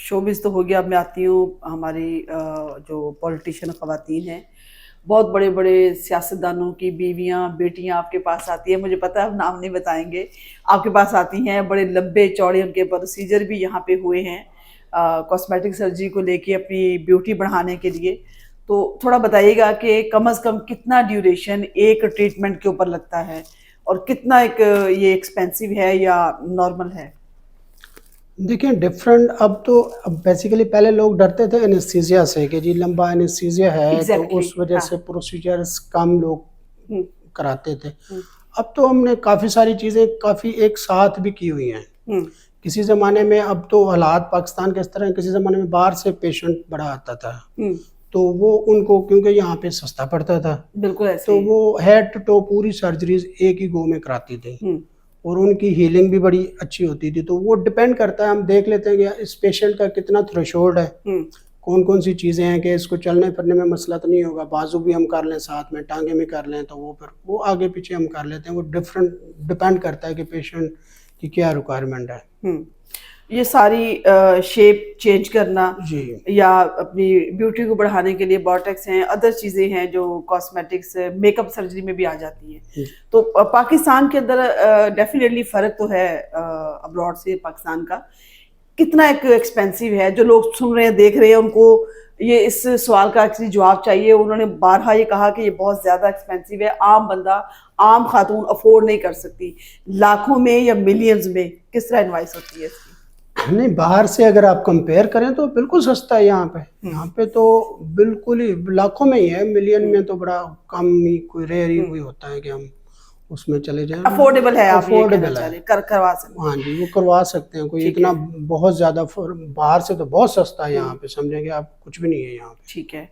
Showbiz तो हो गया। अब मैं आती हूँ हमारी जो पॉलिटिशियन ख़वातीन हैं, बहुत बड़े बड़े सियासतदानों की बीवियाँ बेटियाँ आपके पास आती हैं। मुझे पता है आप नाम नहीं बताएंगे, आपके पास आती हैं। बड़े लंबे चौड़े उनके प्रोसीजर भी यहाँ पे हुए हैं कॉस्मेटिक सर्जरी को लेके, अपनी ब्यूटी बढ़ाने के लिए। तो थोड़ा बताइएगा कि कम से कम कितना ड्यूरेशन एक ट्रीटमेंट के ऊपर लगता है और कितना एक ये एक्सपेंसिव है या नॉर्मल है? देखिए डिफरेंट। अब बेसिकली पहले लोग डरते थे एनेस्थीसिया से कि जी लंबा एनेस्थीसिया है तो एग्जैक्टली उस वजह हाँ। से प्रोसीजर्स कम लोग हम्म, कराते थे। हम्म, अब तो हमने काफ़ी सारी चीज़ें काफ़ी एक साथ भी की हुई हैं। हम्म, किसी ज़माने में, अब तो हालात पाकिस्तान के इस तरह हैं, किसी ज़माने में बाहर से पेशेंट बड़ा आता था हम्म, तो वो उनको क्योंकि यहाँ पे सस्ता पड़ता था बिल्कुल ऐसे तो ही है। वो हेड टू टो पूरी सर्जरीज एक ही गो में कराती थी हम्म, और उनकी हीलिंग भी बड़ी अच्छी होती थी। तो वो डिपेंड करता है, हम देख लेते हैं कि इस पेशेंट का कितना थ्रेशोल्ड है, हम्म, कौन कौन सी चीज़ें हैं कि इसको चलने फिरने में मसला तो नहीं होगा, बाजू भी हम कर लें साथ में, टांगे भी कर लें तो वो फिर वो आगे पीछे हम कर लेते हैं। वो डिफरेंट डिपेंड करता है कि पेशेंट की क्या रिक्वायरमेंट है। हम्म। ये सारी शेप चेंज करना जी या अपनी ब्यूटी को बढ़ाने के लिए बॉटक्स हैं, अदर चीज़ें हैं जो कॉस्मेटिक्स मेकअप सर्जरी में भी आ जाती हैं। जी। तो पाकिस्तान के अंदर डेफिनेटली फ़र्क तो है अब्रॉड से पाकिस्तान का। कितना एक एक्सपेंसिव है? जो लोग सुन रहे हैं देख रहे हैं उनको ये इस सवाल का एक्चुअली जवाब चाहिए। उन्होंने बारहा ये कहा कि ये बहुत ज़्यादा एक्सपेंसिव है, आम बंदा आम खातून अफोर्ड नहीं कर सकती। लाखों में या मिलियंस में किस तरह एडवाइस होती है इसकी? नहीं, बाहर से अगर आप कंपेयर करें तो बिल्कुल सस्ता है यहाँ पे। यहाँ पे तो बिल्कुल ही लाखों में ही है, मिलियन में तो बड़ा कम ही, कोई रेयर ही कोई होता है कि हम उसमें चले जाएं। अफोर्डेबल है, आप ये कहना अफोर्डेबल चाह है। रहे हैं, करवा सकते हाँ हैं। जी, वो करवा सकते हैं। कोई ठीक इतना है। बहुत ज़्यादा बाहर से तो बहुत सस्ता है यहाँ पे, समझेंगे आप कुछ भी नहीं है यहाँ पे। ठीक है।